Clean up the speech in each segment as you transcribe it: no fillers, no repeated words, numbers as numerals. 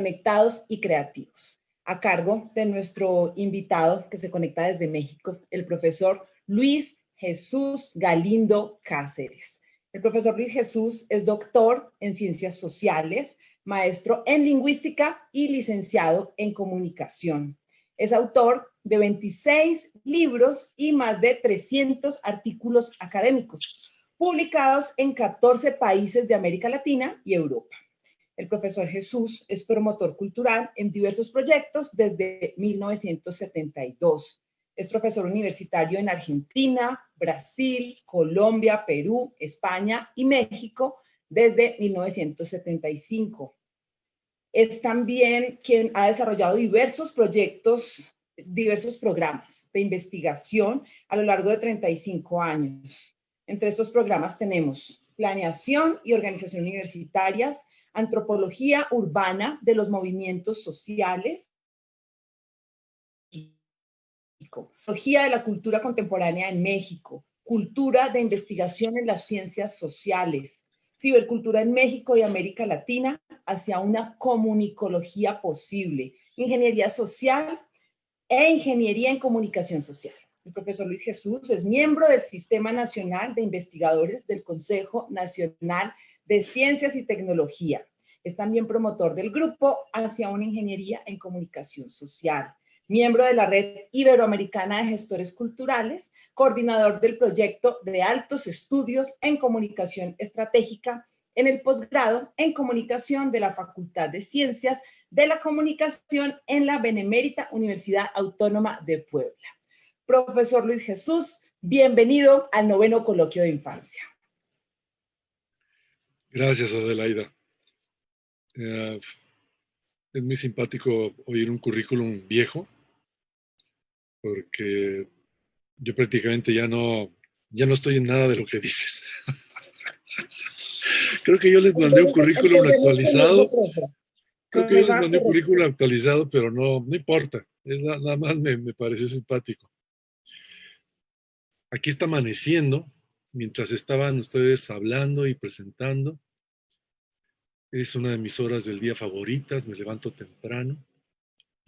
Conectados y creativos, a cargo de nuestro invitado que se conecta desde México, el profesor Luis Jesús Galindo Cáceres. El profesor Luis Jesús es doctor en Ciencias Sociales, maestro en Lingüística y licenciado en Comunicación. Es autor de 26 libros y más de 300 artículos académicos, publicados en 14 países de América Latina y Europa. El profesor Jesús es promotor cultural en diversos proyectos desde 1972. Es profesor universitario en Argentina, Brasil, Colombia, Perú, España y México desde 1975. Es también quien ha desarrollado diversos proyectos, diversos programas de investigación a lo largo de 35 años. Entre estos programas tenemos planeación y organización universitarias, antropología urbana de los movimientos sociales, antropología de la cultura contemporánea en México, cultura de investigación en las ciencias sociales, cibercultura en México y América Latina hacia una comunicología posible, ingeniería social e ingeniería en comunicación social. El profesor Luis Jesús es miembro del Sistema Nacional de Investigadores del Consejo Nacional de Ciencias y Tecnología. Es también promotor del grupo hacia una ingeniería en comunicación social, miembro de la Red Iberoamericana de Gestores Culturales, coordinador del proyecto de altos estudios en comunicación estratégica en el posgrado en comunicación de la Facultad de Ciencias de la Comunicación en la Benemérita Universidad Autónoma de Puebla. Profesor Luis Jesús, bienvenido al 9º Coloquio de Infancia. Gracias, Adelaida. Es muy simpático oír un currículum viejo, porque yo prácticamente ya no estoy en nada de lo que dices. Creo que yo les mandé un currículum actualizado. Creo que yo les mandé un currículum actualizado, pero no importa. Nada más me pareció simpático. Aquí está amaneciendo, mientras estaban ustedes hablando y presentando. Es una de mis horas del día favoritas, me levanto temprano.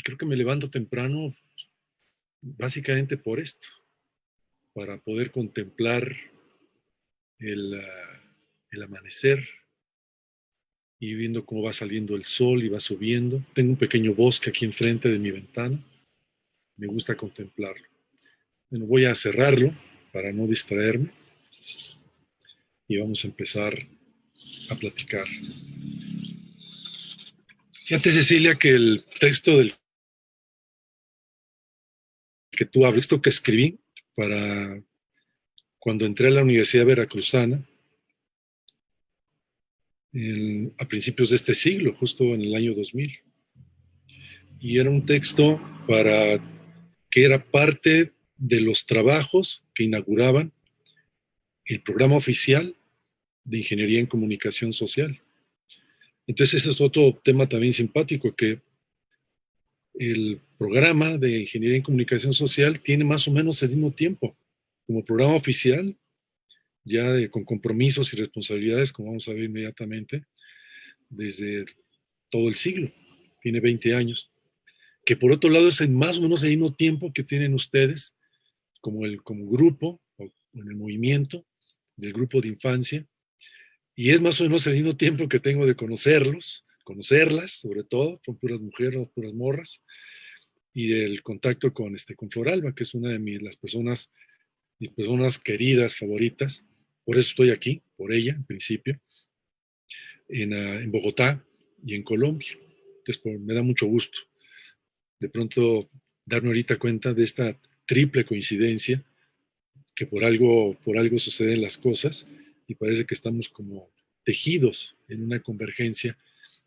Creo que me levanto temprano básicamente por esto, para poder contemplar el amanecer y viendo cómo va saliendo el sol y va subiendo. Tengo un pequeño bosque aquí enfrente de mi ventana, me gusta contemplarlo. Bueno, voy a cerrarlo para no distraerme y vamos a empezar a platicar. Fíjate, Cecilia, que el texto del que tú hablas, esto que escribí para cuando entré a la Universidad Veracruzana, a principios de este siglo, justo en el año 2000. Y era un texto que era parte de los trabajos que inauguraban el programa oficial de Ingeniería en Comunicación Social. Entonces ese es otro tema también simpático, que el programa de Ingeniería en Comunicación Social tiene más o menos el mismo tiempo como programa oficial, ya con compromisos y responsabilidades, como vamos a ver inmediatamente, desde todo el siglo. Tiene 20 años. Que por otro lado es más o menos el mismo tiempo que tienen ustedes como grupo o en el movimiento del grupo de infancia, y es más o menos el mismo tiempo que tengo de conocerlas, sobre todo, con puras mujeres, puras morras, y del contacto con Floralba, que es una de mis personas queridas, favoritas. Por eso estoy aquí, por ella, en principio, en Bogotá y en Colombia. Entonces, me da mucho gusto de pronto darme ahorita cuenta de esta triple coincidencia, que por algo suceden las cosas y parece que estamos como tejidos en una convergencia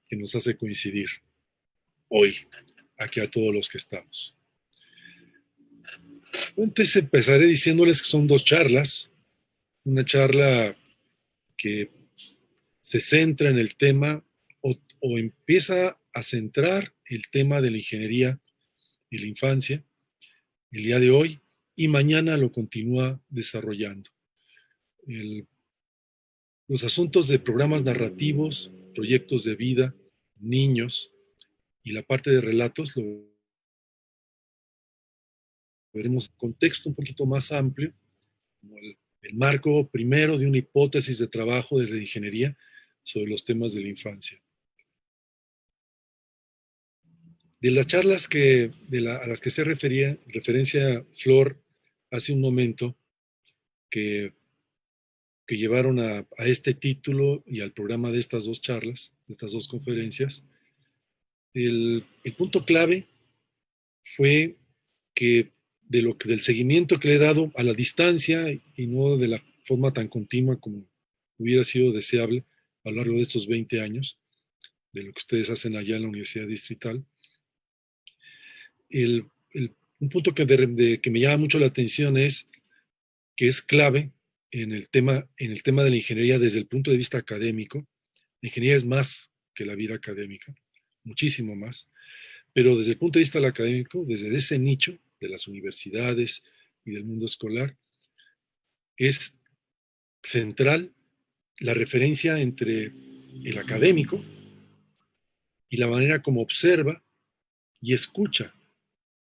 que nos hace coincidir hoy, aquí a todos los que estamos. Entonces empezaré diciéndoles que son 2 charlas. Una charla que se centra en el tema o empieza a centrar el tema de la ingeniería y la infancia el día de hoy, y mañana lo continúa desarrollando. Los asuntos de programas narrativos, proyectos de vida, niños, y la parte de relatos lo veremos en contexto un poquito más amplio, como el marco primero de una hipótesis de trabajo de la ingeniería sobre los temas de la infancia. De las charlas a las que se referencia Flor hace un momento, que llevaron a este título y al programa de estas dos charlas, de estas dos conferencias, el punto clave fue que del seguimiento que le he dado a la distancia y no de la forma tan continua como hubiera sido deseable a lo largo de estos 20 años, de lo que ustedes hacen allá en la Universidad Distrital. Un punto que me llama mucho la atención es que es clave en el tema de la ingeniería desde el punto de vista académico. La ingeniería es más que la vida académica, muchísimo más, pero desde el punto de vista académico, desde ese nicho de las universidades y del mundo escolar, es central la referencia entre el académico y la manera como observa y escucha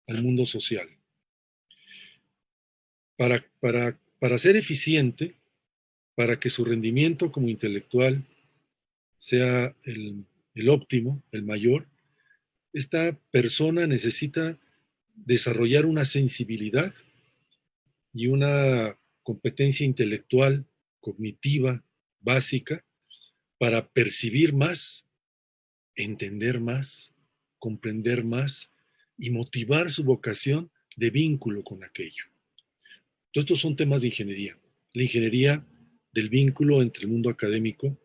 al mundo social. Para ser eficiente, para que su rendimiento como intelectual sea el óptimo, el mayor, esta persona necesita desarrollar una sensibilidad y una competencia intelectual, cognitiva, básica, para percibir más, entender más, comprender más y motivar su vocación de vínculo con aquello. Todos estos son temas de ingeniería. La ingeniería del vínculo entre el mundo académico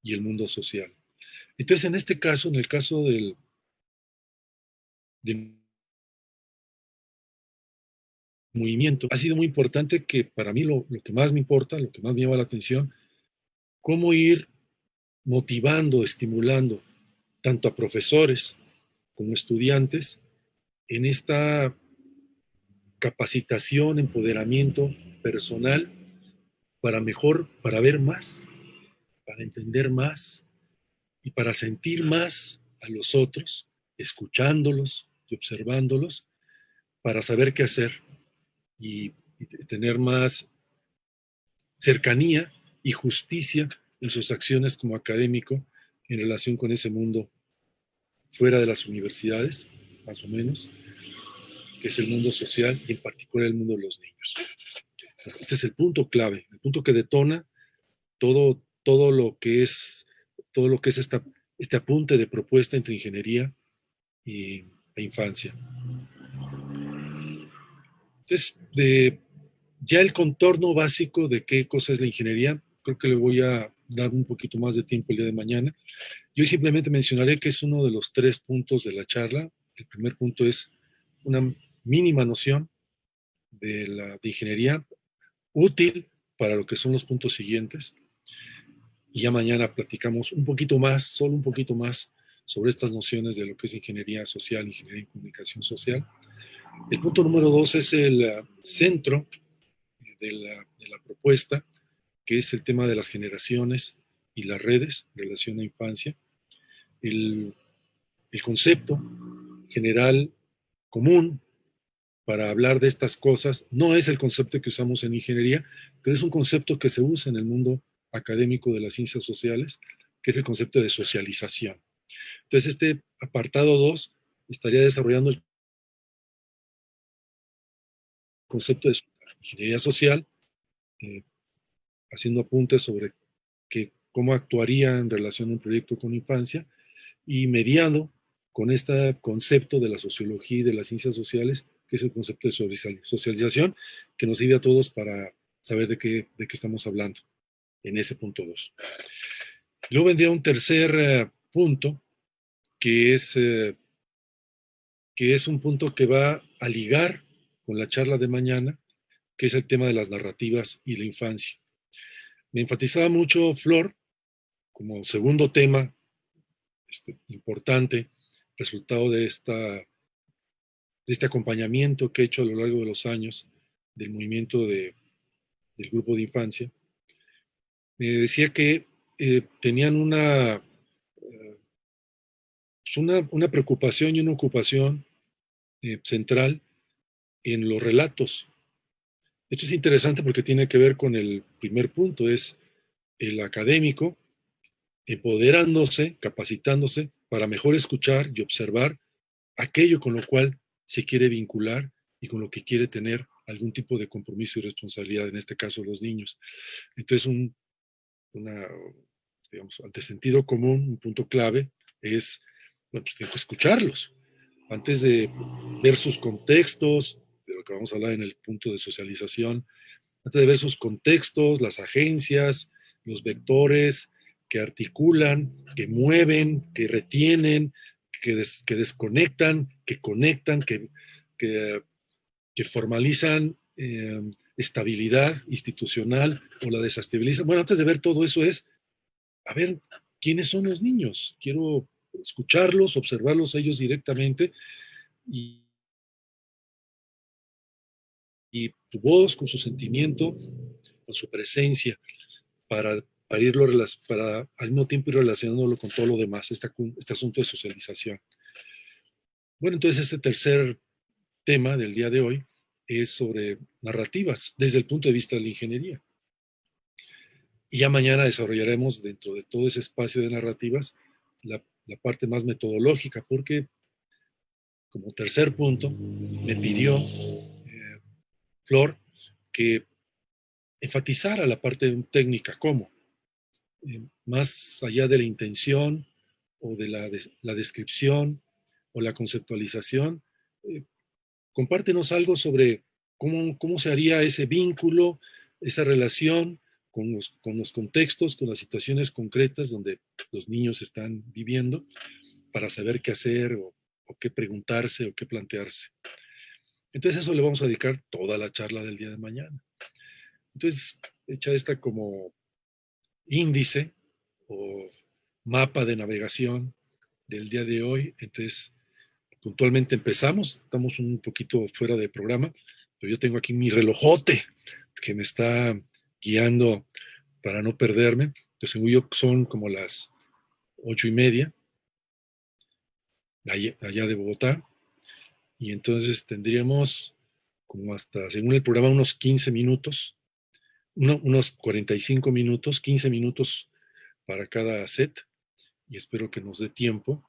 y el mundo social. Entonces, en este caso, en el caso del movimiento, ha sido muy importante que para mí lo que más me importa, lo que más me llama la atención, cómo ir motivando, estimulando tanto a profesores como estudiantes en esta capacitación, empoderamiento personal para ver más, para entender más y para sentir más a los otros, escuchándolos y observándolos, para saber qué hacer y tener más cercanía y justicia en sus acciones como académico en relación con ese mundo fuera de las universidades, más o menos, que es el mundo social y en particular el mundo de los niños. Este es el punto clave, el punto que detona todo lo que es este apunte de propuesta entre ingeniería e infancia. Entonces, ya el contorno básico de qué cosa es la ingeniería, creo que le voy a dar un poquito más de tiempo el día de mañana. Yo simplemente mencionaré que es uno de los 3 puntos de la charla. El primer punto es una mínima noción de ingeniería útil para lo que son los puntos siguientes. Y ya mañana platicamos un poquito más, solo un poquito más, sobre estas nociones de lo que es ingeniería social, ingeniería en comunicación social. El punto número 2 es el centro de la propuesta, que es el tema de las generaciones y las redes en relación a infancia. El concepto general común para hablar de estas cosas no es el concepto que usamos en ingeniería, pero es un concepto que se usa en el mundo académico de las ciencias sociales, que es el concepto de socialización. Entonces, este apartado 2 estaría desarrollando el concepto de ingeniería social, haciendo apuntes sobre cómo actuaría en relación a un proyecto con infancia y mediando con este concepto de la sociología y de las ciencias sociales, que es el concepto de socialización, que nos sirve a todos para saber de qué estamos hablando en ese punto 2. Luego vendría un tercer punto, que es un punto que va a ligar con la charla de mañana, que es el tema de las narrativas y la infancia. Me enfatizaba mucho Flor como segundo tema importante, resultado de este acompañamiento que he hecho a lo largo de los años del movimiento del grupo de infancia. Me decía que tenían pues, una preocupación y una ocupación central en los relatos. Esto es interesante porque tiene que ver con el primer punto, es el académico empoderándose, capacitándose para mejor escuchar y observar aquello con lo cual se quiere vincular y con lo que quiere tener algún tipo de compromiso y responsabilidad, en este caso los niños. Entonces, digamos, ante sentido común, un punto clave es, bueno, pues tengo que escucharlos antes de ver sus contextos, de lo que vamos a hablar en el punto de socialización, antes de ver sus contextos, las agencias, los vectores que articulan, que mueven, que retienen, que desconectan, que conectan, que, que formalizan estabilidad institucional o la desestabilizan. Bueno, antes de ver todo eso es, a ver, ¿quiénes son los niños? Quiero escucharlos, observarlos a ellos directamente y tu voz, con su sentimiento, con su presencia, para irlo para al mismo tiempo ir relacionándolo con todo lo demás, este asunto de socialización. Bueno, entonces este tercer tema del día de hoy es sobre narrativas desde el punto de vista de la ingeniería. Y ya mañana desarrollaremos dentro de todo ese espacio de narrativas la parte más metodológica, porque como tercer punto me pidió Flor que enfatizara la parte técnica, ¿cómo? Más allá de la intención o de la descripción o la conceptualización, eh, compártenos algo sobre cómo se haría ese vínculo, esa relación con los contextos, con las situaciones concretas donde los niños están viviendo para saber qué hacer o qué preguntarse o qué plantearse. Entonces eso le vamos a dedicar toda la charla del día de mañana. Entonces, hecha esta como índice o mapa de navegación del día de hoy, entonces puntualmente empezamos, estamos un poquito fuera de programa, pero yo tengo aquí mi relojote que me está guiando para no perderme. Entonces, según yo, son como las 8:30 allá de Bogotá, y entonces tendríamos como hasta, según el programa, unos 15 minutos, unos 45 minutos, 15 minutos para cada set, y espero que nos dé tiempo.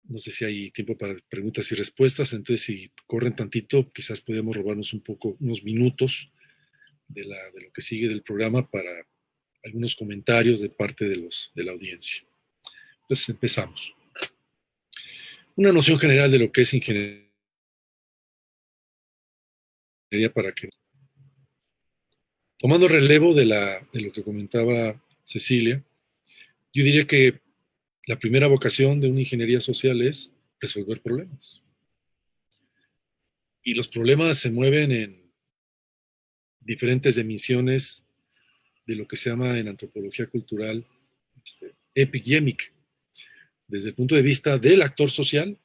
No sé si hay tiempo para preguntas y respuestas, entonces si corren tantito, quizás podemos robarnos un poco, unos minutos de lo que sigue del programa para algunos comentarios de parte de la audiencia. Entonces empezamos. Una noción general de lo que es ingeniería para que, tomando relevo de lo que comentaba Cecilia, yo diría que la primera vocación de una ingeniería social es resolver problemas. Y los problemas se mueven en diferentes dimensiones de lo que se llama en antropología cultural epigémic. Desde el punto de vista del actor social,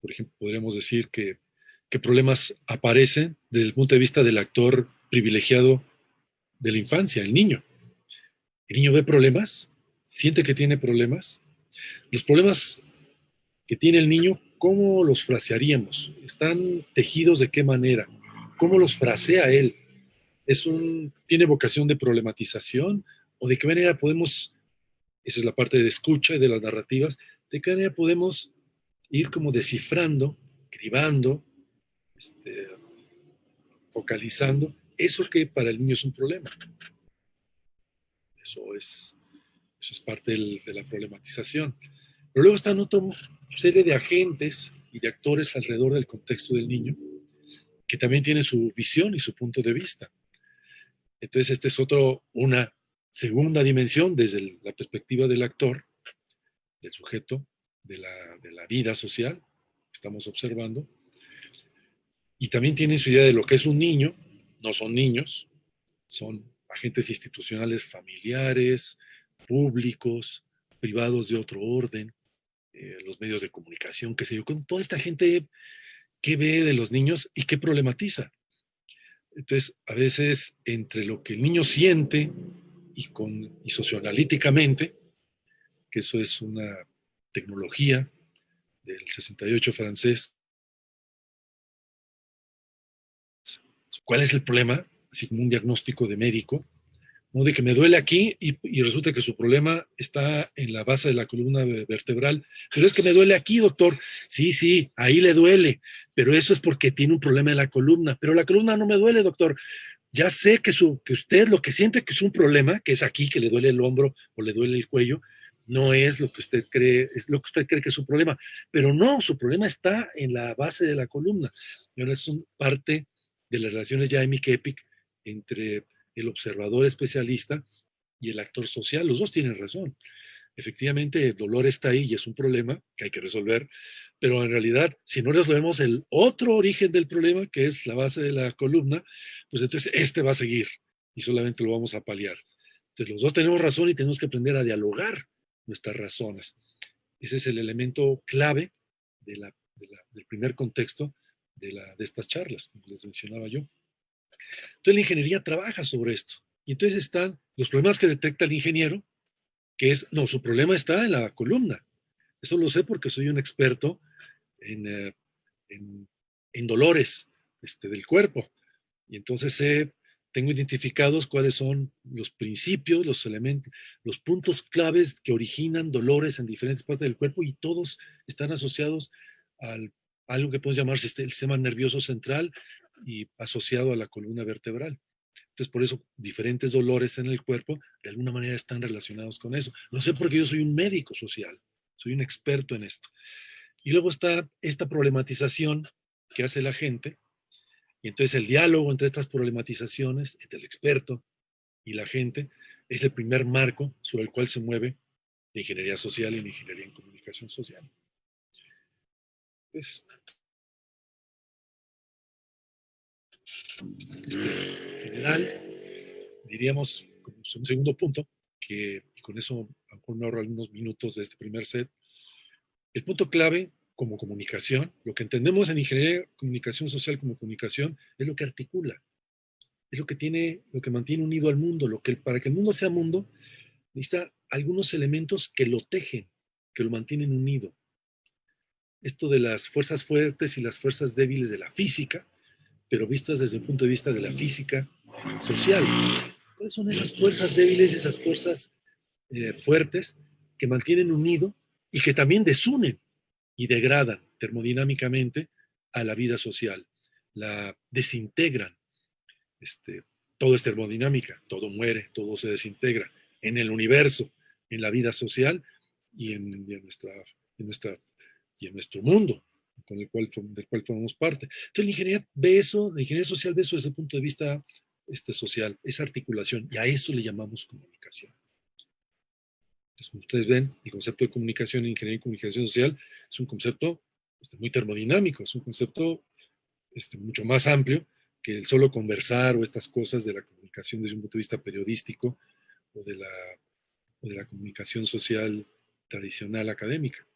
por ejemplo, podríamos decir que problemas aparecen desde el punto de vista del actor privilegiado de la infancia, el niño. El niño ve problemas, siente que tiene problemas. Los problemas que tiene el niño, ¿cómo los frasearíamos? ¿Están tejidos de qué manera? ¿Cómo los frasea él? ¿Tiene vocación de problematización? ¿O de qué manera podemos, esa es la parte de escucha y de las narrativas, de qué manera podemos ir como descifrando, cribando, focalizando eso que para el niño es un problema? Eso es, eso es parte de la problematización. Pero luego están otra serie de agentes y de actores alrededor del contexto del niño que también tienen su visión y su punto de vista. Entonces, esta es una segunda dimensión desde la perspectiva del actor, del sujeto, de la vida social que estamos observando. Y también tienen su idea de lo que es un niño. No son niños, son agentes institucionales familiares, públicos, privados de otro orden, los medios de comunicación, qué sé yo, con toda esta gente que ve de los niños y que problematiza. Entonces, a veces, entre lo que el niño siente y socioanalíticamente, que eso es tecnología del 68 francés. ¿Cuál es el problema? Así como un diagnóstico de médico, ¿no? De que me duele aquí y resulta que su problema está en la base de la columna vertebral. Pero es que me duele aquí, doctor. Sí, sí, ahí le duele, pero eso es porque tiene un problema en la columna. Pero la columna no me duele, doctor. Ya sé que usted lo que siente que es un problema, que es aquí, que le duele el hombro o le duele el cuello, no es lo que usted cree, es lo que usted cree que es su problema. Pero no, su problema está en la base de la columna. Y ahora es parte de las relaciones ya Emic-Epic entre el observador especialista y el actor social. Los dos tienen razón. Efectivamente, el dolor está ahí y es un problema que hay que resolver, pero en realidad, si no resolvemos el otro origen del problema, que es la base de la columna, pues entonces este va a seguir y solamente lo vamos a paliar. Entonces, los dos tenemos razón y tenemos que aprender a dialogar nuestras razones. Ese es el elemento clave del primer contexto de estas charlas, como les mencionaba yo. Entonces, la ingeniería trabaja sobre esto. Y entonces están los problemas que detecta el ingeniero, que es, no, su problema está en la columna. Eso lo sé porque soy un experto en, en dolores del cuerpo. Y entonces tengo identificados cuáles son los principios, los elementos, los puntos claves que originan dolores en diferentes partes del cuerpo y todos están asociados a algo que podemos llamar el sistema nervioso central y asociado a la columna vertebral. Entonces, por eso, diferentes dolores en el cuerpo, de alguna manera, están relacionados con eso. Lo sé porque yo soy un médico social, soy un experto en esto. Y luego está esta problematización que hace la gente, y entonces el diálogo entre estas problematizaciones, entre el experto y la gente, es el primer marco sobre el cual se mueve la ingeniería social y la ingeniería en comunicación social. Entonces, en general, diríamos, como un segundo punto, que con eso a lo mejor me ahorro algunos minutos de este primer set. El punto clave como comunicación, lo que entendemos en ingeniería de comunicación social como comunicación, es lo que articula, es lo que mantiene unido al mundo, para que el mundo sea mundo, necesita algunos elementos que lo tejen, que lo mantienen unido. Esto de las fuerzas fuertes y las fuerzas débiles de la física, pero vistas desde el punto de vista de la física social. ¿Cuáles son esas fuerzas débiles, esas fuerzas fuertes que mantienen unido y que también desunen y degradan termodinámicamente a la vida social? La desintegran. Todo es termodinámica, todo muere, todo se desintegra en el universo, en la vida social y en nuestro mundo del cual formamos parte. Entonces la ingeniería social ve eso desde el punto de vista social, esa articulación, y a eso le llamamos comunicación. Entonces, como ustedes ven, el concepto de comunicación en ingeniería y comunicación social es un concepto muy termodinámico, es un concepto mucho más amplio que el solo conversar o estas cosas de la comunicación desde un punto de vista periodístico o de la comunicación social tradicional académica.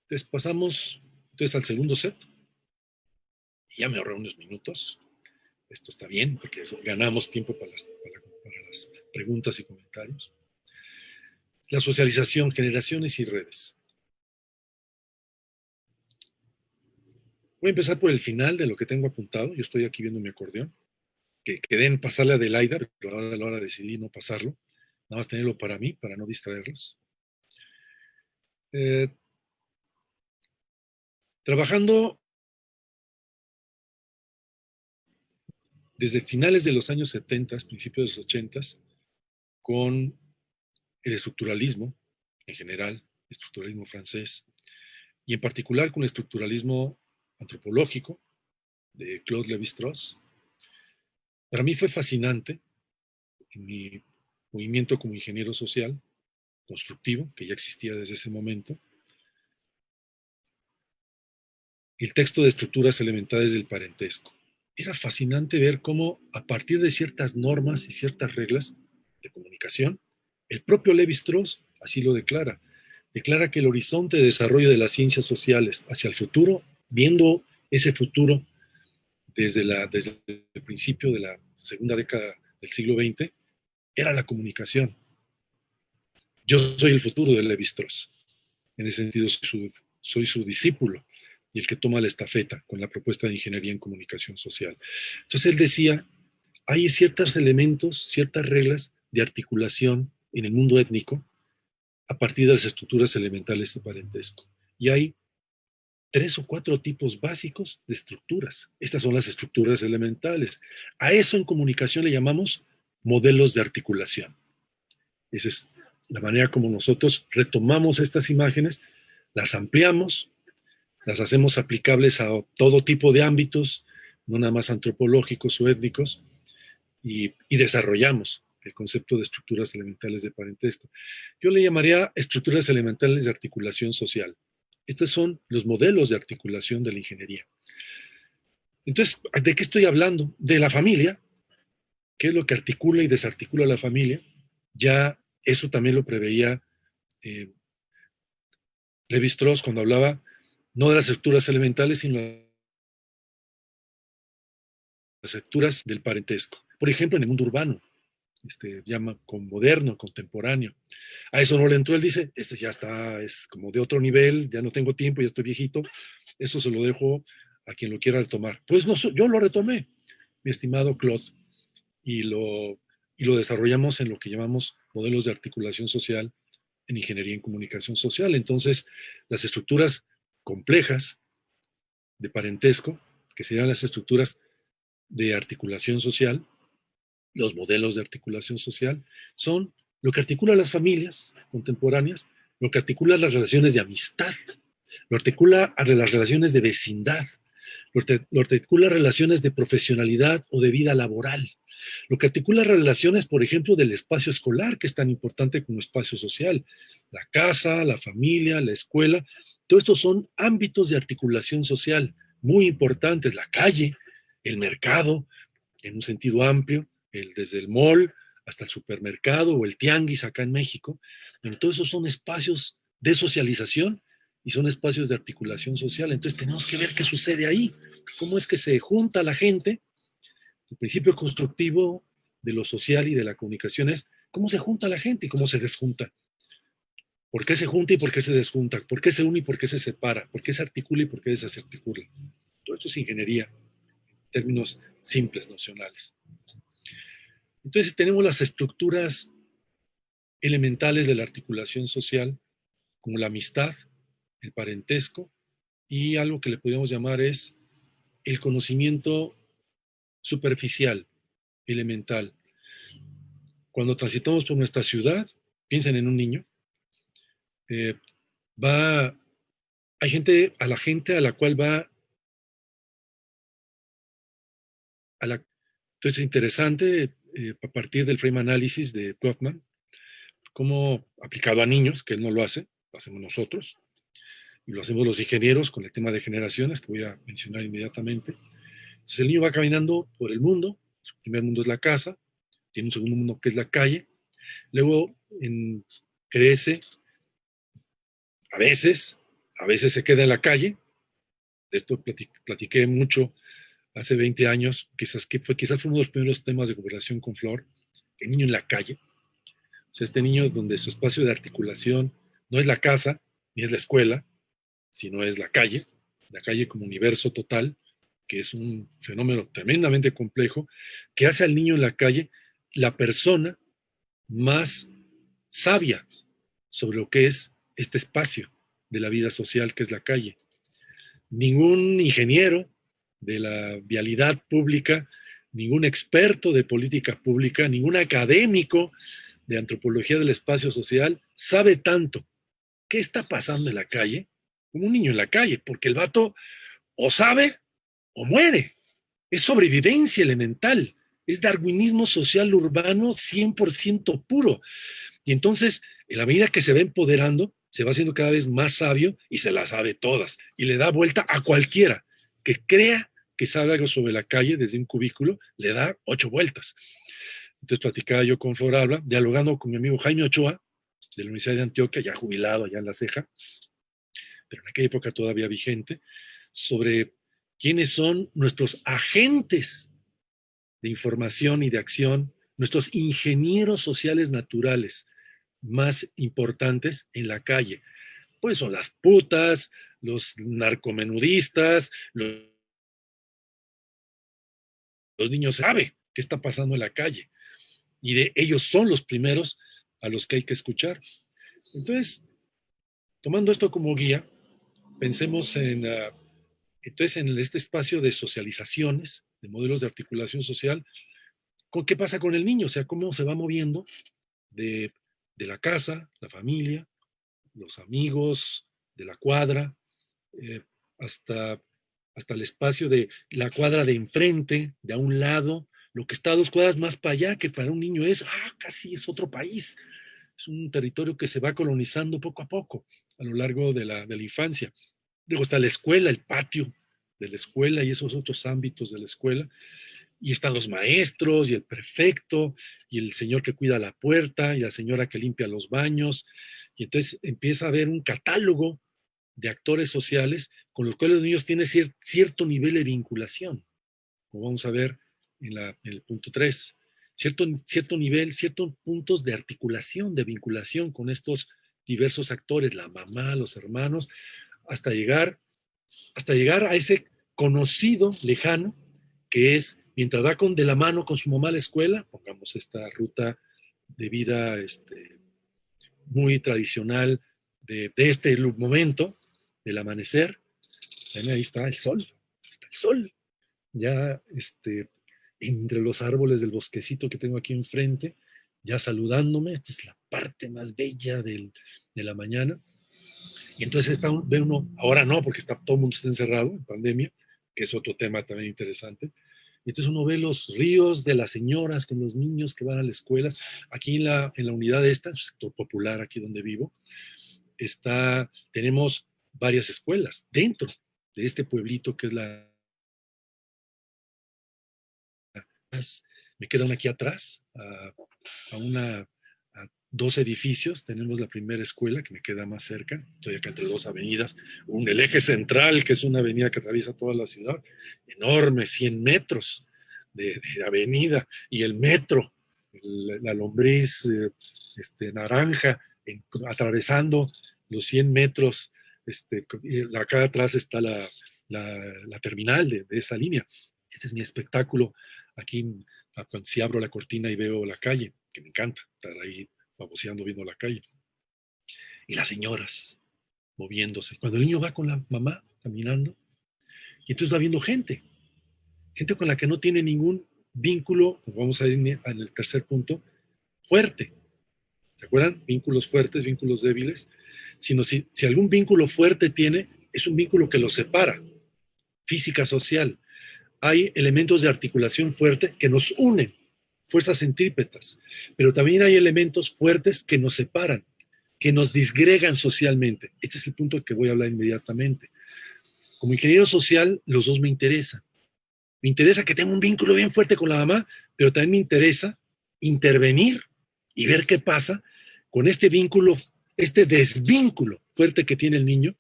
Entonces pasamos al segundo set. Ya me ahorré unos minutos. Esto está bien porque ganamos tiempo para las preguntas y comentarios. La socialización, generaciones y redes. Voy a empezar por el final de lo que tengo apuntado. Yo estoy aquí viendo mi acordeón. Que quedé en pasarle a Adelaida, pero ahora a la hora decidí no pasarlo. Nada más tenerlo para mí, para no distraerlos. Trabajando desde finales de los años 70, principios de los 80, con el estructuralismo en general, el estructuralismo francés, y en particular con el estructuralismo antropológico de Claude Lévi-Strauss. Para mí fue fascinante en mi movimiento como ingeniero social constructivo, que ya existía desde ese momento, el texto de estructuras elementales del parentesco. Era fascinante ver cómo, a partir de ciertas normas y ciertas reglas de comunicación, el propio Lévi-Strauss así lo declara. Declara que el horizonte de desarrollo de las ciencias sociales hacia el futuro, viendo ese futuro desde el principio de la segunda década del siglo XX, era la comunicación. Yo soy el futuro de Lévi-Strauss. En ese sentido, soy su discípulo y el que toma la estafeta con la propuesta de ingeniería en comunicación social. Entonces él decía, hay ciertos elementos, ciertas reglas de articulación en el mundo étnico a partir de las estructuras elementales de parentesco. Y hay 3 o 4 tipos básicos de estructuras. Estas son las estructuras elementales. A eso en comunicación le llamamos modelos de articulación. Esa es la manera como nosotros retomamos estas imágenes, las ampliamos, las hacemos aplicables a todo tipo de ámbitos, no nada más antropológicos o étnicos, y desarrollamos el concepto de estructuras elementales de parentesco. Yo le llamaría estructuras elementales de articulación social. Estos son los modelos de articulación de la ingeniería. Entonces, ¿de qué estoy hablando? De la familia, qué es lo que articula y desarticula la familia. Ya eso también lo preveía Lévi-Strauss cuando hablaba no de las estructuras elementales, sino de las estructuras del parentesco. Por ejemplo, en el mundo urbano, llama con moderno, contemporáneo. A eso no le entró, él dice, ya está, es como de otro nivel, ya no tengo tiempo, ya estoy viejito, eso se lo dejo a quien lo quiera retomar. Pues no, yo lo retomé, mi estimado Claude, y lo desarrollamos en lo que llamamos modelos de articulación social en ingeniería en comunicación social. Entonces, las estructuras complejas de parentesco, que serían las estructuras de articulación social, los modelos de articulación social, son lo que articula a las familias contemporáneas, lo que articula las relaciones de amistad, lo articula a las relaciones de vecindad, lo articula relaciones de profesionalidad o de vida laboral, lo que articula relaciones, por ejemplo, del espacio escolar, que es tan importante como espacio social, la casa, la familia, la escuela, todo esto son ámbitos de articulación social muy importantes, la calle, el mercado, en un sentido amplio, desde el mall hasta el supermercado o el tianguis acá en México, pero todos esos son espacios de socialización y son espacios de articulación social. Entonces tenemos que ver qué sucede ahí, cómo es que se junta la gente. El principio constructivo de lo social y de la comunicación es cómo se junta la gente y cómo se desjunta. ¿Por qué se junta y por qué se desjunta? ¿Por qué se une y por qué se separa? ¿Por qué se articula y por qué desarticula? Todo esto es ingeniería, en términos simples, nocionales. Entonces tenemos las estructuras elementales de la articulación social, como la amistad, el parentesco, y algo que le podríamos llamar es el conocimiento superficial, elemental. Cuando transitamos por nuestra ciudad, piensen en un niño, hay gente a la cual va, entonces es interesante a partir del frame análisis de Kaufman, cómo aplicado a niños, que él no lo hace, lo hacemos nosotros, y lo hacemos los ingenieros con el tema de generaciones, que voy a mencionar inmediatamente. Entonces el niño va caminando por el mundo, su primer mundo es la casa, tiene un segundo mundo que es la calle, luego crece, a veces se queda en la calle, de esto platiqué mucho hace 20 años, quizás fue uno de los primeros temas de cooperación con Flor, el niño en la calle. O sea, este niño donde su espacio de articulación no es la casa, ni es la escuela, sino es la calle como universo total, que es un fenómeno tremendamente complejo, que hace al niño en la calle la persona más sabia sobre lo que es este espacio de la vida social que es la calle. Ningún ingeniero de la vialidad pública, ningún experto de política pública, ningún académico de antropología del espacio social sabe tanto qué está pasando en la calle como un niño en la calle, porque el vato o sabe o muere. Es sobrevivencia elemental, es darwinismo social urbano 100% puro. Y entonces, en la medida que se va empoderando, se va haciendo cada vez más sabio y se las sabe todas. Y le da vuelta a cualquiera que crea que sabe algo sobre la calle desde un cubículo, le da 8 vueltas. Entonces platicaba yo con Flor Alba, dialogando con mi amigo Jaime Ochoa, de la Universidad de Antioquia, ya jubilado allá en La Ceja, pero en aquella época todavía vigente, sobre quiénes son nuestros agentes de información y de acción, nuestros ingenieros sociales naturales más importantes en la calle. pues son las putas, los narcomenudistas, los niños saben qué está pasando en la calle y de ellos son los primeros a los que hay que escuchar. Entonces, tomando esto como guía, pensemos entonces en este espacio de socializaciones, de modelos de articulación social, ¿qué pasa con el niño? O sea, cómo se va moviendo de, de la casa, la familia, los amigos, de la cuadra, eh, hasta, hasta el espacio de la cuadra de enfrente, de a un lado, lo que está a 2 cuadras más para allá, que para un niño casi es otro país. Es un territorio que se va colonizando poco a poco a lo largo de la infancia. Luego está la escuela, el patio de la escuela y esos otros ámbitos de la escuela. Y están los maestros y el prefecto y el señor que cuida la puerta y la señora que limpia los baños. Y entonces empieza a haber un catálogo de actores sociales con los cuales los niños tienen cierto nivel de vinculación, como vamos a ver en el punto 3. Cierto nivel, ciertos puntos de articulación, de vinculación con estos diversos actores, la mamá, los hermanos, hasta llegar, hasta llegar a ese conocido lejano que es mientras va de la mano con su mamá a la escuela, pongamos esta ruta de vida muy tradicional de este momento, del amanecer, ahí está el sol, ya entre los árboles del bosquecito que tengo aquí enfrente, ya saludándome, esta es la parte más bella de la mañana, y entonces ve uno, ahora no, porque todo el mundo está encerrado en pandemia, que es otro tema también interesante. Y entonces uno ve los ríos de las señoras con los niños que van a la escuela. Aquí en la unidad esta, sector popular, aquí donde vivo, tenemos varias escuelas dentro de este pueblito que es me queda una aquí atrás, a 2 edificios. Tenemos la primera escuela que me queda más cerca. Estoy acá entre 2 avenidas. El eje central, que es una avenida que atraviesa toda la ciudad, enorme, 100 metros de avenida, y el metro, la lombriz naranja, atravesando los 100 metros. Acá atrás está la terminal de esa línea. Este es mi espectáculo aquí, si abro la cortina y veo la calle, que me encanta estar ahí baboseando viendo la calle. Y las señoras moviéndose. Cuando el niño va con la mamá caminando, y entonces va viendo gente con la que no tiene ningún vínculo, pues vamos a ir en el tercer punto, fuerte. ¿Se acuerdan? Vínculos fuertes, vínculos débiles. Sino si algún vínculo fuerte tiene, es un vínculo que lo separa, física, social. Hay elementos de articulación fuerte que nos unen, fuerzas centrípetas, pero también hay elementos fuertes que nos separan, que nos disgregan socialmente. Este es el punto que voy a hablar inmediatamente. Como ingeniero social, los dos me interesan. Me interesa que tenga un vínculo bien fuerte con la mamá, pero también me interesa intervenir y ver qué pasa con este vínculo, este desvínculo fuerte que tiene el niño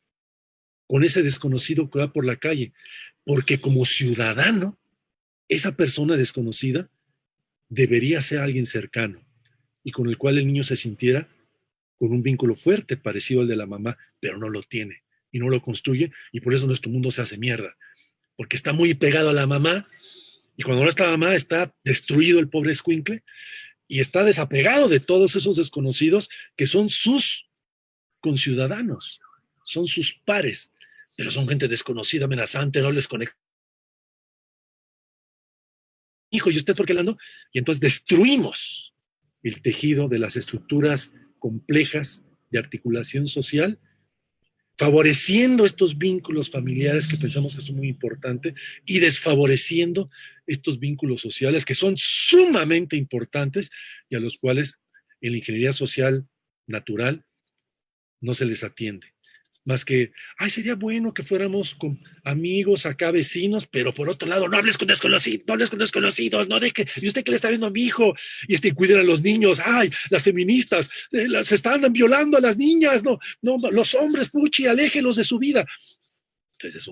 con ese desconocido que va por la calle. Porque como ciudadano, esa persona desconocida debería ser alguien cercano y con el cual el niño se sintiera con un vínculo fuerte parecido al de la mamá, pero no lo tiene y no lo construye, y por eso nuestro mundo se hace mierda, porque está muy pegado a la mamá, y cuando no está la mamá está destruido el pobre escuincle y está desapegado de todos esos desconocidos que son sus conciudadanos, son sus pares, pero son gente desconocida, amenazante, no les conecta. Hijo, ¿y usted por qué hablando? Y entonces destruimos el tejido de las estructuras complejas de articulación social, favoreciendo estos vínculos familiares que pensamos que son muy importantes y desfavoreciendo estos vínculos sociales que son sumamente importantes y a los cuales en la ingeniería social natural no se les atiende. Más que, sería bueno que fuéramos con amigos acá, vecinos, pero por otro lado, no hables con desconocidos, no deje, y usted que le está viendo a mi hijo, y cuiden a los niños, las feministas, se están violando a las niñas, no, los hombres, puchi, aléjelos de su vida. Entonces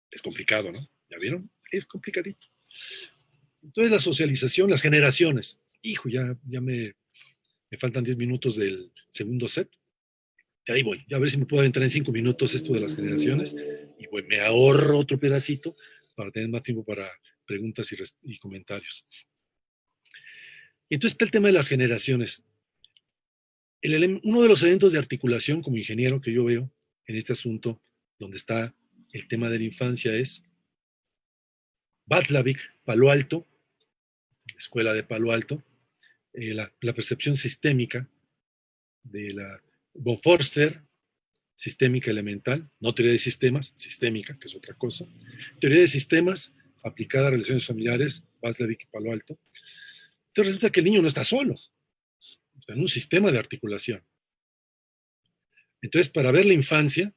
es complicado, ¿no? ¿Ya vieron? Es complicadito. Entonces la socialización, las generaciones, hijo, ya me faltan 10 minutos del segundo set. De ahí voy, ya a ver si me puedo entrar en 5 minutos esto de las generaciones, y pues me ahorro otro pedacito para tener más tiempo para preguntas y comentarios. Y entonces está el tema de las generaciones. Uno de los elementos de articulación como ingeniero que yo veo en este asunto, donde está el tema de la infancia, es Václavic, Palo Alto, escuela de Palo Alto, la percepción sistémica de la von Forster, sistémica elemental, no teoría de sistemas, sistémica, que es otra cosa, teoría de sistemas aplicada a relaciones familiares, Václavic y Palo Alto. Entonces resulta que el niño no está solo, está en un sistema de articulación. Entonces, para ver la infancia,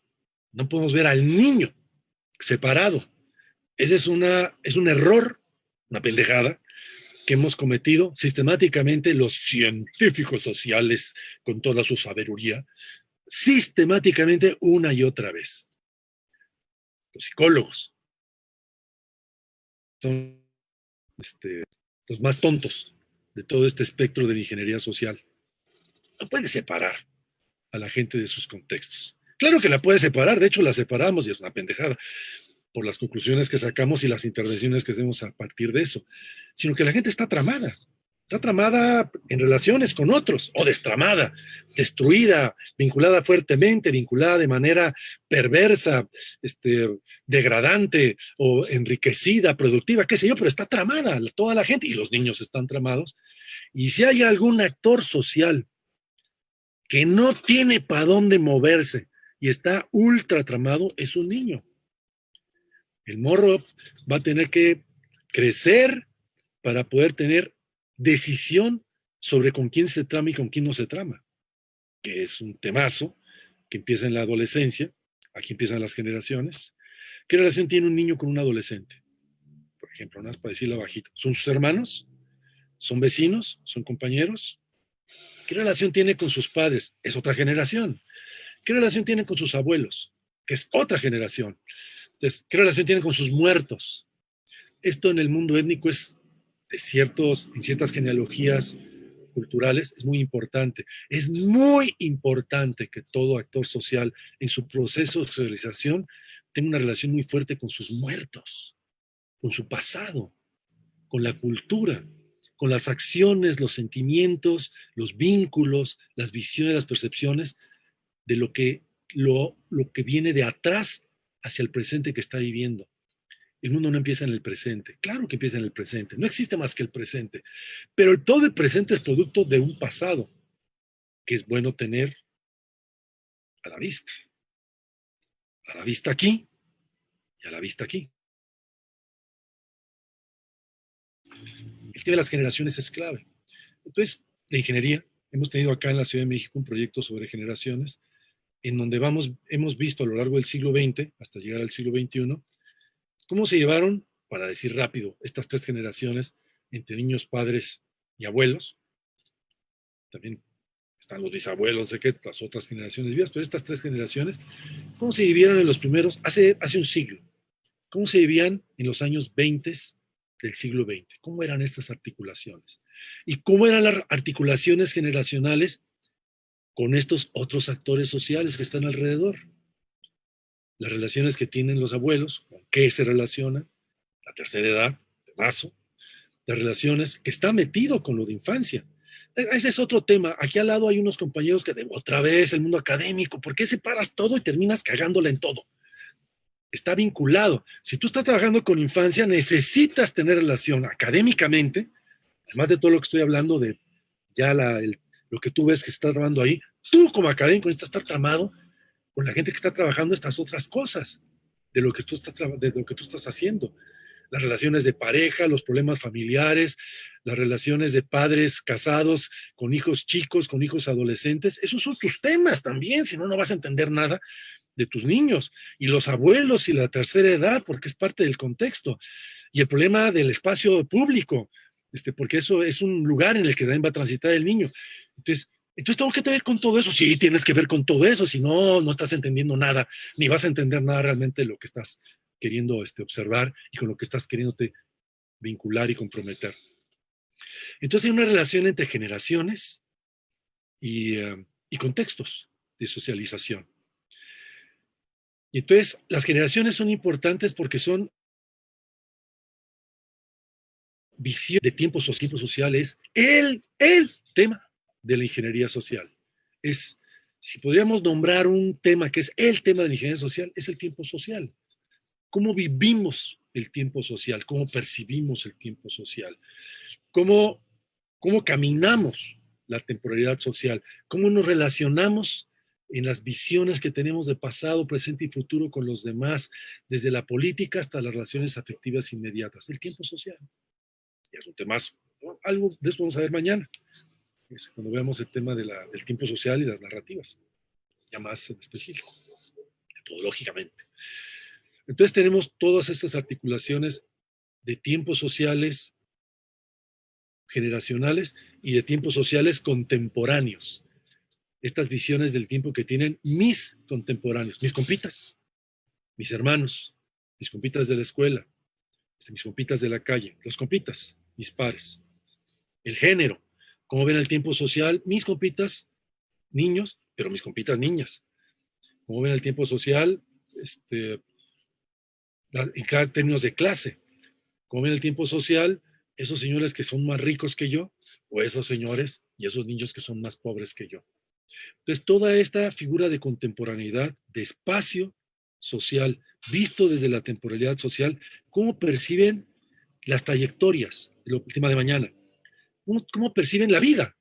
no podemos ver al niño separado. Ese es un error, una pendejada, que hemos cometido sistemáticamente los científicos sociales con toda su sabiduría, sistemáticamente una y otra vez. Los psicólogos son los más tontos de todo este espectro de la ingeniería social. No puede separar a la gente de sus contextos. Claro que la puede separar, de hecho la separamos y es una pendejada por las conclusiones que sacamos y las intervenciones que hacemos a partir de eso, sino que la gente está tramada en relaciones con otros, o destramada, destruida, vinculada fuertemente, vinculada de manera perversa, degradante o enriquecida, productiva, qué sé yo, pero está tramada toda la gente y los niños están tramados. Y si hay algún actor social que no tiene para dónde moverse y está ultra tramado, es un niño. El morro va a tener que crecer para poder tener decisión sobre con quién se trama y con quién no se trama, que es un temazo que empieza en la adolescencia. Aquí empiezan las generaciones. ¿Qué relación tiene un niño con un adolescente? Por ejemplo, nada más para decirlo bajito. ¿Son sus hermanos? ¿Son vecinos? ¿Son compañeros? ¿Qué relación tiene con sus padres? Es otra generación. ¿Qué relación tiene con sus abuelos? Que es otra generación. Entonces, ¿qué relación tiene con sus muertos? Esto en el mundo étnico es en ciertas genealogías culturales es muy importante. Es muy importante que todo actor social en su proceso de socialización tenga una relación muy fuerte con sus muertos, con su pasado, con la cultura, con las acciones, los sentimientos, los vínculos, las visiones, las percepciones de lo que viene de atrás hacia el presente que está viviendo. El mundo no empieza en el presente. Claro que empieza en el presente. No existe más que el presente. Pero todo el presente es producto de un pasado que es bueno tener a la vista. A la vista aquí y a la vista aquí. El tema de las generaciones es clave. Entonces, de ingeniería, hemos tenido acá en la Ciudad de México un proyecto sobre generaciones en donde hemos visto a lo largo del siglo XX, hasta llegar al siglo XXI, cómo se llevaron, para decir rápido, estas 3 generaciones entre niños, padres y abuelos. También están los bisabuelos, sé que las otras generaciones vivas, pero estas 3 generaciones, ¿cómo se vivieron en los primeros, hace un siglo? ¿Cómo se vivían en los años 20 del siglo XX? ¿Cómo eran estas articulaciones? ¿Y cómo eran las articulaciones generacionales con estos otros actores sociales que están alrededor? Las relaciones que tienen los abuelos, con qué se relacionan, la tercera edad, de mazo, las relaciones que está metido con lo de infancia. Ese es otro tema. Aquí al lado hay unos compañeros que otra vez el mundo académico, ¿por qué separas todo y terminas cagándola en todo? Está vinculado. Si tú estás trabajando con infancia, necesitas tener relación académicamente, además de todo lo que estoy hablando de ya lo que tú ves que se está trabajando ahí, tú como académico necesitas estar tramado con la gente que está trabajando estas otras cosas de lo que tú estás haciendo. Las relaciones de pareja, los problemas familiares, las relaciones de padres casados con hijos chicos, con hijos adolescentes, esos son tus temas también, si no, no vas a entender nada de tus niños. Y los abuelos y la tercera edad, porque es parte del contexto. Y el problema del espacio público, porque eso es un lugar en el que también va a transitar el niño. Entonces tengo que ver con todo eso. Sí, tienes que ver con todo eso, si no, no estás entendiendo nada, ni vas a entender nada realmente de lo que estás queriendo observar y con lo que estás queriéndote vincular y comprometer. Entonces hay una relación entre generaciones y contextos. de socialización. Y entonces las generaciones son importantes porque son visión de tiempo social, es el tema de la ingeniería social. Es, si podríamos nombrar un tema que es el tema de la ingeniería social, es el tiempo social. ¿Cómo vivimos el tiempo social? ¿Cómo percibimos el tiempo social? ¿Cómo caminamos la temporalidad social? ¿Cómo nos relacionamos en las visiones que tenemos de pasado, presente y futuro con los demás, desde la política hasta las relaciones afectivas inmediatas? El tiempo social. Y es un temazo. ¿No? Algo de eso vamos a ver mañana, cuando veamos el tema del tiempo social y las narrativas, ya más en específico, metodológicamente. Entonces tenemos todas estas articulaciones de tiempos sociales generacionales y de tiempos sociales contemporáneos. Estas visiones del tiempo que tienen mis contemporáneos, mis compitas, mis hermanos, mis compitas de la escuela, mis compitas de la calle, los compitas, mis pares. El género, cómo ven el tiempo social, mis compitas niños, pero mis compitas niñas. Cómo ven el tiempo social, en cada términos de clase. Cómo ven el tiempo social, esos señores que son más ricos que yo, o esos señores y esos niños que son más pobres que yo. Entonces, toda esta figura de contemporaneidad, de espacio social, visto desde la temporalidad social, cómo perciben las trayectorias, el tema de mañana, cómo perciben la vida,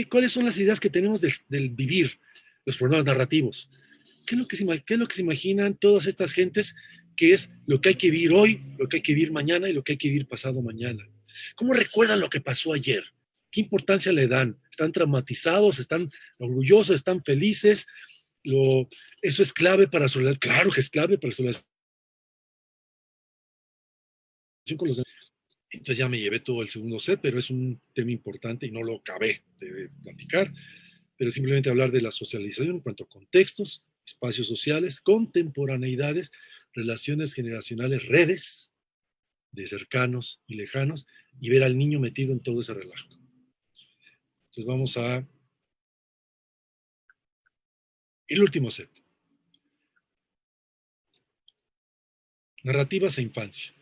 cuáles son las ideas que tenemos del vivir, los problemas narrativos, qué es lo que se imaginan todas estas gentes que es lo que hay que vivir hoy, lo que hay que vivir mañana y lo que hay que vivir pasado mañana. ¿Cómo recuerdan lo que pasó ayer? ¿Qué importancia le dan? ¿Están traumatizados? ¿Están orgullosos? ¿Están felices? ¿Eso es clave para su relación? Claro que es clave para su relación con los demás. Entonces ya me llevé todo el segundo set, pero es un tema importante y no lo acabé de platicar, pero simplemente hablar de la socialización en cuanto a contextos, espacios sociales, contemporaneidades, relaciones generacionales, redes de cercanos y lejanos, y ver al niño metido en todo ese relajo. Entonces vamos a el último set. Narrativas e infancia.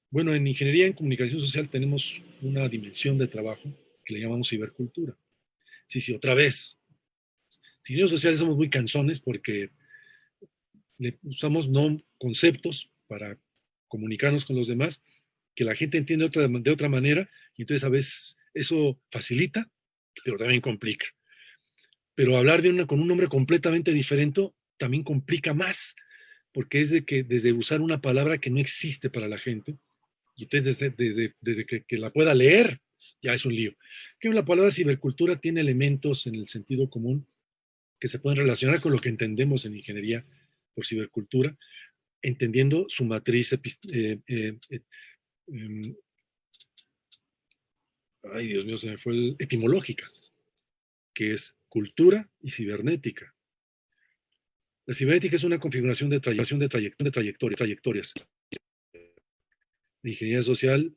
Bueno, en Ingeniería en Comunicación Social tenemos una dimensión de trabajo que le llamamos cibercultura. Sí, otra vez. Ingenieros sociales somos muy cansones porque le usamos no conceptos para comunicarnos con los demás que la gente entiende de otra manera, y entonces a veces eso facilita, pero también complica. Pero hablar con un nombre completamente diferente también complica más, porque es desde usar una palabra que no existe para la gente, y entonces desde que la pueda leer, ya es un lío. Que la palabra cibercultura tiene elementos en el sentido común que se pueden relacionar con lo que entendemos en ingeniería por cibercultura, entendiendo su matriz ay, Dios mío, se me fue etimológica, que es cultura y cibernética. La cibernética es una configuración de trayectorias. La ingeniería social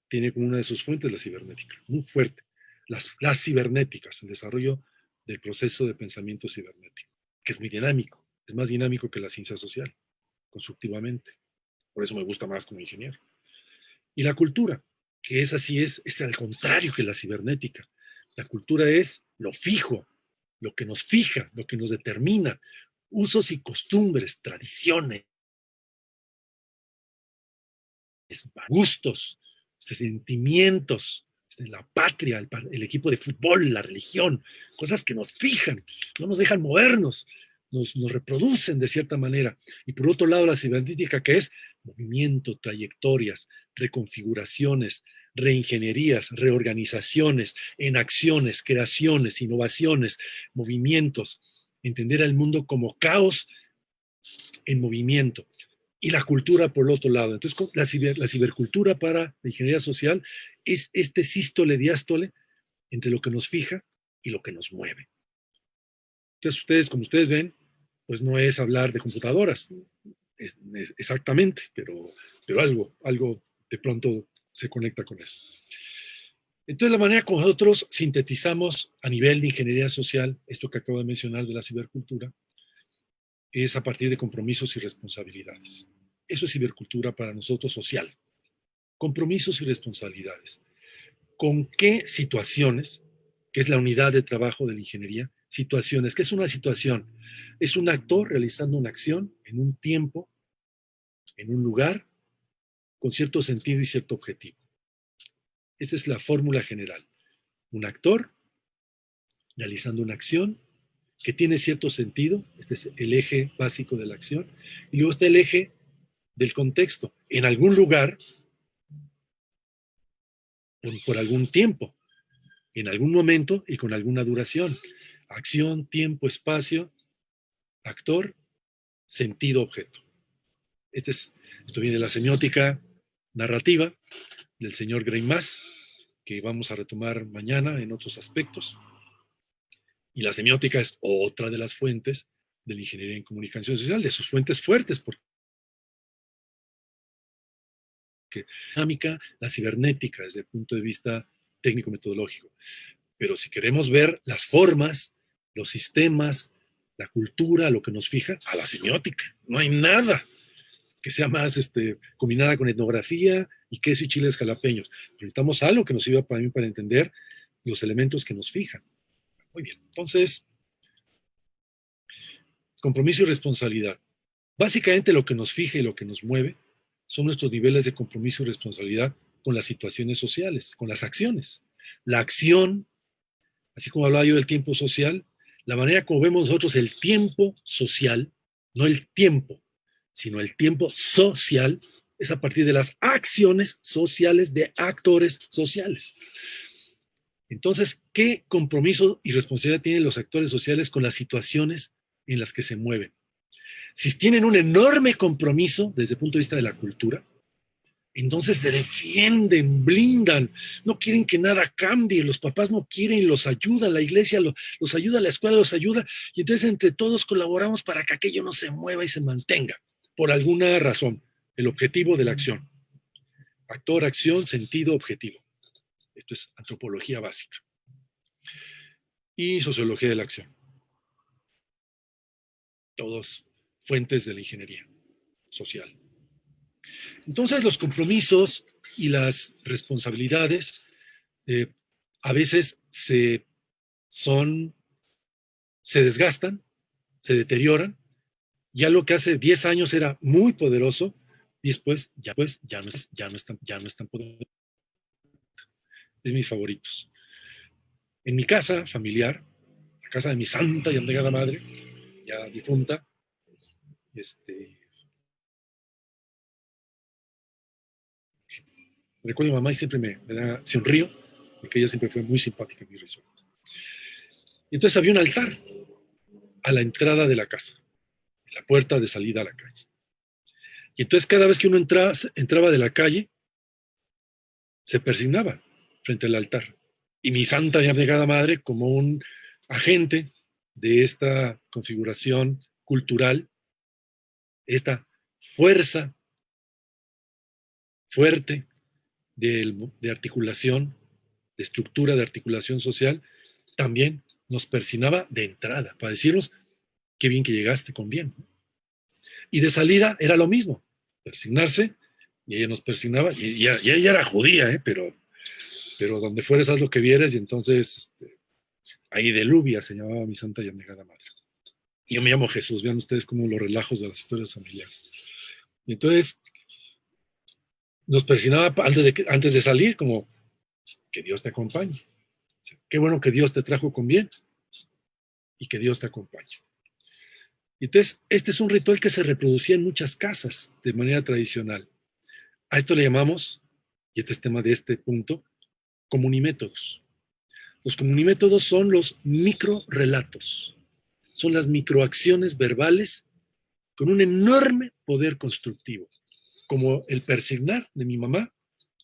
tiene como una de sus fuentes la cibernética, muy fuerte. Las cibernéticas, el desarrollo del proceso de pensamiento cibernético, que es muy dinámico, es más dinámico que la ciencia social, constructivamente. Por eso me gusta más como ingeniero. Y la cultura, que es al contrario que la cibernética. La cultura es lo fijo, lo que nos fija, lo que nos determina, usos y costumbres, tradiciones, gustos, sentimientos, la patria, el equipo de fútbol, la religión, cosas que nos fijan, no nos dejan movernos, nos reproducen de cierta manera. Y por otro lado, la cibernética, que es movimiento, trayectorias, reconfiguraciones, reingenierías, reorganizaciones, enacciones, creaciones, innovaciones, movimientos, entender al mundo como caos en movimiento. Y la cultura por el otro lado. Entonces, la cibercultura para la ingeniería social es este sístole, diástole entre lo que nos fija y lo que nos mueve. Entonces, como ustedes ven, pues no es hablar de computadoras, es exactamente, pero algo de pronto se conecta con eso. Entonces, la manera como nosotros sintetizamos a nivel de ingeniería social, esto que acabo de mencionar de la cibercultura, es a partir de compromisos y responsabilidades. Eso es cibercultura para nosotros social. Compromisos y responsabilidades. ¿Con qué situaciones, que es la unidad de trabajo de la ingeniería? Situaciones. ¿Qué es una situación? Es un actor realizando una acción en un tiempo, en un lugar, con cierto sentido y cierto objetivo. Esa es la fórmula general. Un actor realizando una acción que tiene cierto sentido, este es el eje básico de la acción, y luego está el eje del contexto, en algún lugar, por algún tiempo, en algún momento y con alguna duración. Acción, tiempo, espacio, actor, sentido, objeto. Esto viene de la semiótica narrativa del señor Greimas, que vamos a retomar mañana en otros aspectos. Y la semiótica es otra de las fuentes de la ingeniería en comunicación social, de sus fuentes fuertes, porque la dinámica, la cibernética desde el punto de vista técnico-metodológico. Pero si queremos ver las formas, los sistemas, la cultura, lo que nos fija, a la semiótica. No hay nada que sea más combinada con etnografía y queso y chiles jalapeños. Pero necesitamos algo que nos sirva para entender los elementos que nos fijan. Muy bien, entonces, compromiso y responsabilidad. Básicamente lo que nos fija y lo que nos mueve son nuestros niveles de compromiso y responsabilidad con las situaciones sociales, con las acciones. La acción, así como hablaba yo del tiempo social, la manera como vemos nosotros el tiempo social, no el tiempo, sino el tiempo social, es a partir de las acciones sociales de actores sociales. Entonces, ¿qué compromiso y responsabilidad tienen los actores sociales con las situaciones en las que se mueven? Si tienen un enorme compromiso desde el punto de vista de la cultura, entonces se defienden, blindan, no quieren que nada cambie, los papás no quieren, los ayuda, la iglesia los ayuda, la escuela los ayuda, y entonces entre todos colaboramos para que aquello no se mueva y se mantenga, por alguna razón, el objetivo de la acción. Actor, acción, sentido, objetivo. Esto es antropología básica. Y sociología de la acción. Todos fuentes de la ingeniería social. Entonces los compromisos y las responsabilidades a veces se desgastan, se deterioran. Ya lo que hace 10 años era muy poderoso y después ya no es tan poderoso. Es mis favoritos. En mi casa familiar, la casa de mi santa y abnegada madre, ya difunta, recuerdo a mi mamá y siempre me da sonrío, porque ella siempre fue muy simpática, muy risueña. Y entonces había un altar a la entrada de la casa, en la puerta de salida a la calle. Y entonces cada vez que uno entraba de la calle, se persignaba frente al altar. Y mi santa y abnegada madre, como un agente de esta configuración cultural, esta fuerza fuerte de articulación, de estructura de articulación social, también nos persignaba de entrada, para decirnos qué bien que llegaste con bien. Y de salida era lo mismo, persignarse, y ella nos persignaba, y ella era judía, pero donde fueres haz lo que vieres, y entonces ahí de Lubia se llamaba mi santa y abnegada madre. Y yo me llamo Jesús, vean ustedes como los relajos de las historias familiares. Y entonces nos persignaba antes de salir, como que Dios te acompañe. Qué bueno que Dios te trajo con bien y que Dios te acompañe. Entonces, este es un ritual que se reproducía en muchas casas de manera tradicional. A esto le llamamos, y este es tema de este punto, comunimétodos. Los comunimétodos son los microrelatos, son las microacciones verbales con un enorme poder constructivo, como el persignar de mi mamá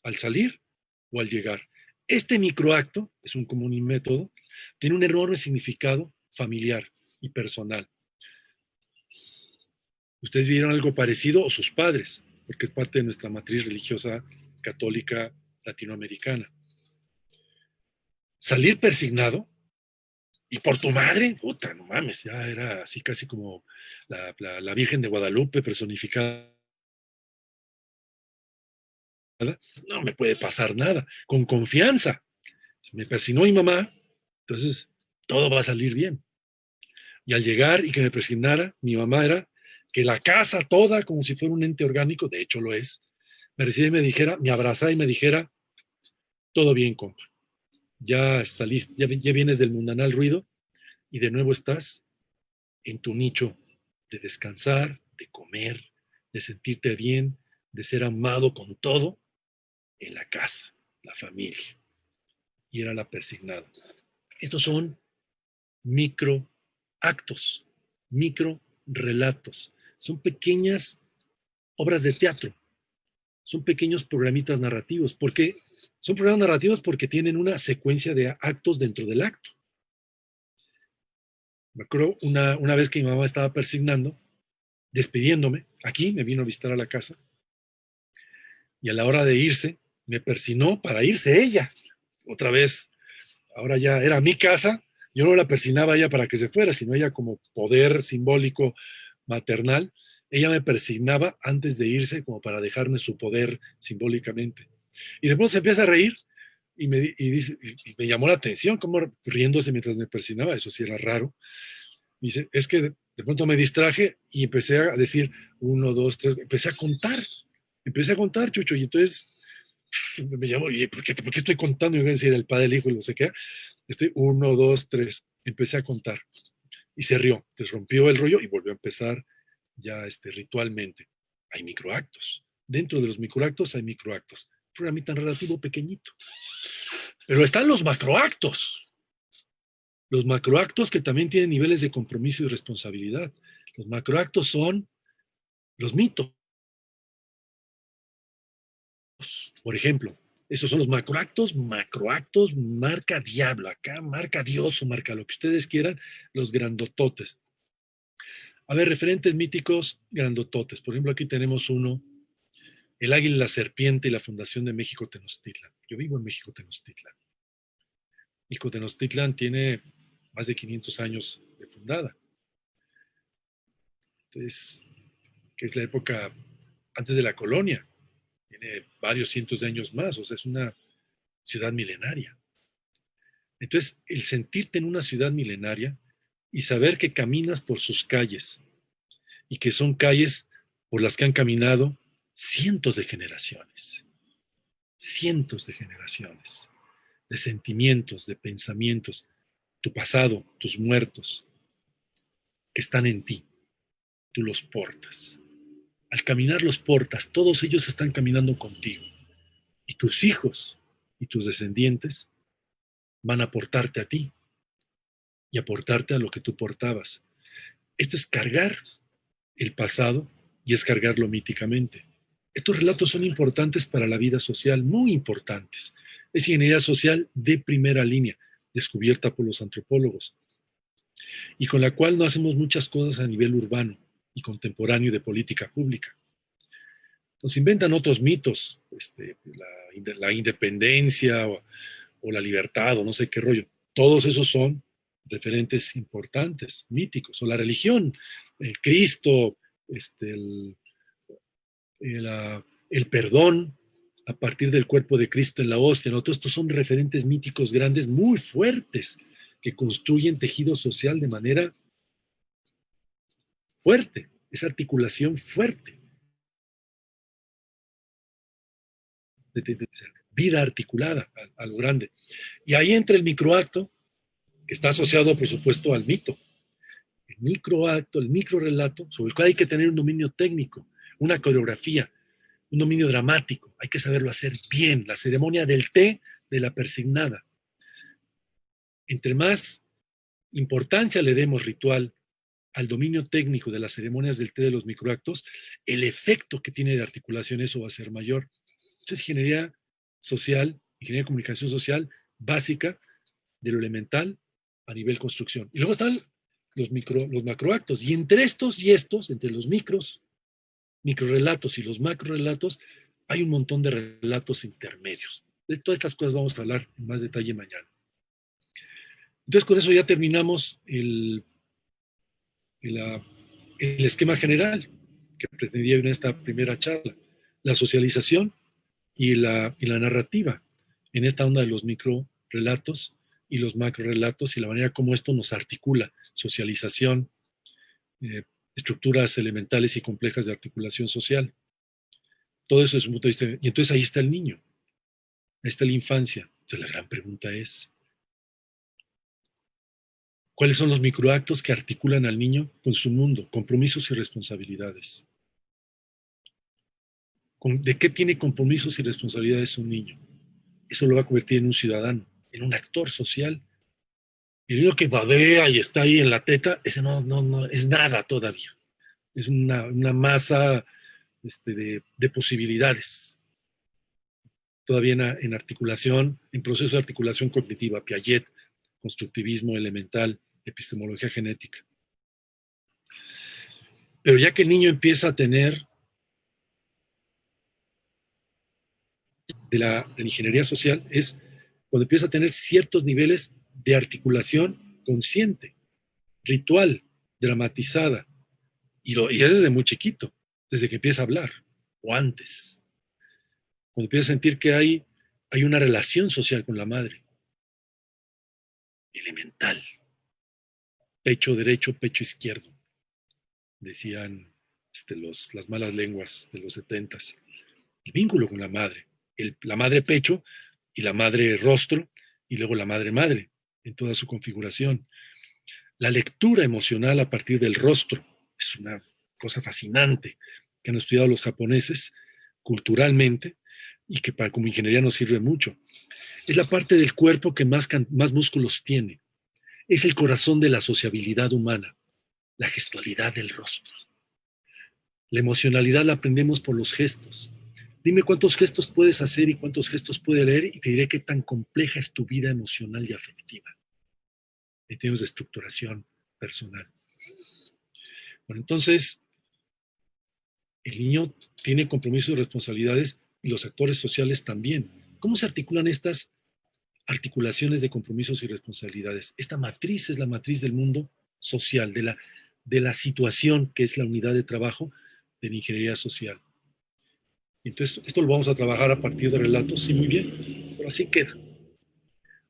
al salir o al llegar. Este microacto es un comunimétodo, tiene un enorme significado familiar y personal. Ustedes vieron algo parecido, o sus padres, porque es parte de nuestra matriz religiosa católica latinoamericana. salir persignado y por tu madre, puta, no mames, ya era así casi como la Virgen de Guadalupe personificada. No me puede pasar nada, con confianza. Me persignó mi mamá, entonces todo va a salir bien. Y al llegar y que me persignara, mi mamá era que la casa toda, como si fuera un ente orgánico, de hecho lo es, me recibe y me dijera, me abrazara y me dijera, todo bien, compa. Ya saliste, ya vienes del mundanal ruido y de nuevo estás en tu nicho de descansar, de comer, de sentirte bien, de ser amado con todo en la casa, la familia. Y era la persignada. Estos son microactos, micro relatos. Son pequeñas obras de teatro, son pequeños programitas narrativos. ¿Por qué? Son programas narrativos porque tienen una secuencia de actos dentro del acto. Me acuerdo una vez que mi mamá estaba persignando, despidiéndome, aquí me vino a visitar a la casa, y a la hora de irse, me persignó para irse ella. Otra vez, ahora ya era mi casa, yo no la persignaba a ella para que se fuera, sino ella como poder simbólico maternal, ella me persignaba antes de irse como para dejarme su poder simbólicamente. Y de pronto se empieza a reír y me llamó la atención, como riéndose mientras me persignaba, eso sí era raro. Y dice, es que de pronto me distraje y empecé a decir, uno, dos, tres, empecé a contar, Chucho, y entonces me llamó, ¿y por qué estoy contando? Y voy a decir el padre, el hijo, y no sé qué. Estoy uno, dos, tres, empecé a contar y se rió, entonces rompió el rollo y volvió a empezar ya ritualmente. Hay microactos. Dentro de los microactos hay microactos. Un programita relativo pequeñito. Pero están los macroactos. Los macroactos que también tienen niveles de compromiso y responsabilidad. Los macroactos son los mitos. Por ejemplo, esos son los macroactos, marca diablo, acá marca Dios o marca lo que ustedes quieran, los grandototes. A ver, referentes míticos grandototes. Por ejemplo, aquí tenemos uno, el águila y la serpiente y la Fundación de México Tenochtitlan. Yo vivo en México Tenochtitlan. México Tenochtitlan tiene más de 500 años de fundada. Entonces, que es la época antes de la colonia. Tiene varios cientos de años más, o sea, es una ciudad milenaria. Entonces, el sentirte en una ciudad milenaria y saber que caminas por sus calles y que son calles por las que han caminado cientos de generaciones, de sentimientos, de pensamientos, tu pasado, tus muertos, que están en ti, tú los portas. Al caminar los portas, todos ellos están caminando contigo. Y tus hijos y tus descendientes van a aportarte a ti y aportarte a lo que tú portabas. Esto es cargar el pasado y es cargarlo míticamente. Estos relatos son importantes para la vida social, muy importantes. Es ingeniería social de primera línea, descubierta por los antropólogos, y con la cual no hacemos muchas cosas a nivel urbano y contemporáneo de política pública. Nos inventan otros mitos, la independencia o la libertad o no sé qué rollo. Todos esos son referentes importantes, míticos, o la religión, el Cristo, el, el perdón a partir del cuerpo de Cristo en la hostia, ¿no? Todos estos son referentes míticos grandes, muy fuertes, que construyen tejido social de manera fuerte, esa articulación fuerte, de vida articulada a lo grande. Y ahí entra el microacto, que está asociado, por supuesto, al mito. El microacto, el microrelato, sobre el cual hay que tener un dominio técnico, una coreografía, un dominio dramático. Hay que saberlo hacer bien. La ceremonia del té de la persignada. Entre más importancia le demos ritual al dominio técnico de las ceremonias del té de los microactos, el efecto que tiene de articulación eso va a ser mayor. Entonces, ingeniería social, ingeniería de comunicación social básica de lo elemental a nivel construcción. Y luego están los macroactos. Y entre estos y estos, entre los microrelatos y los macrorelatos, hay un montón de relatos intermedios. De todas estas cosas vamos a hablar en más detalle mañana. Entonces, con eso ya terminamos el esquema general que pretendía en esta primera charla, la socialización y la narrativa en esta onda de los micro relatos y los macro relatos y la manera como esto nos articula, socialización, estructuras elementales y complejas de articulación social. Todo eso es un punto de vista. Y entonces ahí está el niño, ahí está la infancia. Entonces la gran pregunta es, ¿cuáles son los microactos que articulan al niño con su mundo, compromisos y responsabilidades? ¿De qué tiene compromisos y responsabilidades un niño? Eso lo va a convertir en un ciudadano, en un actor social. Y el niño que babea y está ahí en la teta, ese no es nada todavía. Es una masa de posibilidades. Todavía en articulación, en proceso de articulación cognitiva, Piaget, constructivismo elemental, epistemología genética. Pero ya que el niño empieza a tener de la ingeniería social, es cuando empieza a tener ciertos niveles de articulación consciente, ritual, dramatizada, y es desde muy chiquito, desde que empieza a hablar, o antes, cuando empieza a sentir que hay una relación social con la madre, elemental, pecho derecho, pecho izquierdo, decían las malas lenguas de los 70s. El vínculo con la madre, la madre pecho y la madre rostro, y luego la madre madre, en toda su configuración. La lectura emocional a partir del rostro es una cosa fascinante que han estudiado los japoneses culturalmente y que como ingeniería nos sirve mucho. Es la parte del cuerpo que más músculos tiene. Es el corazón de la sociabilidad humana, la gestualidad del rostro. La emocionalidad la aprendemos por los gestos. Dime cuántos gestos puedes hacer y cuántos gestos puedes leer y te diré qué tan compleja es tu vida emocional y afectiva en términos de estructuración personal. Bueno, entonces, el niño tiene compromisos y responsabilidades y los actores sociales también. ¿Cómo se articulan estas articulaciones de compromisos y responsabilidades? Esta matriz es la matriz del mundo social, de la situación que es la unidad de trabajo de la ingeniería social. Entonces, esto lo vamos a trabajar a partir de relatos, sí, muy bien, pero así queda.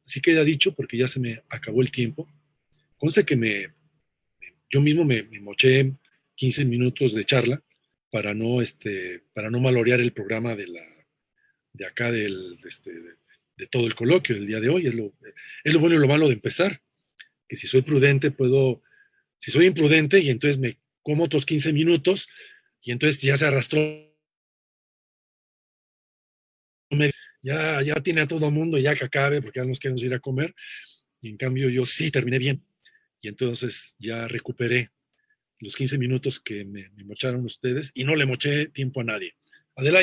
Así queda dicho porque ya se me acabó el tiempo. Conste que yo mismo me moché 15 minutos de charla para no malorear el programa de acá de todo el coloquio del día de hoy. Es lo bueno y lo malo de empezar, que si soy prudente si soy imprudente y entonces me como otros 15 minutos y entonces ya se arrastró, ya tiene a todo el mundo ya que acabe porque ya nos queremos ir a comer, y en cambio yo sí terminé bien y entonces ya recuperé los 15 minutos que me mocharon ustedes y no le moché tiempo a nadie. Adelante.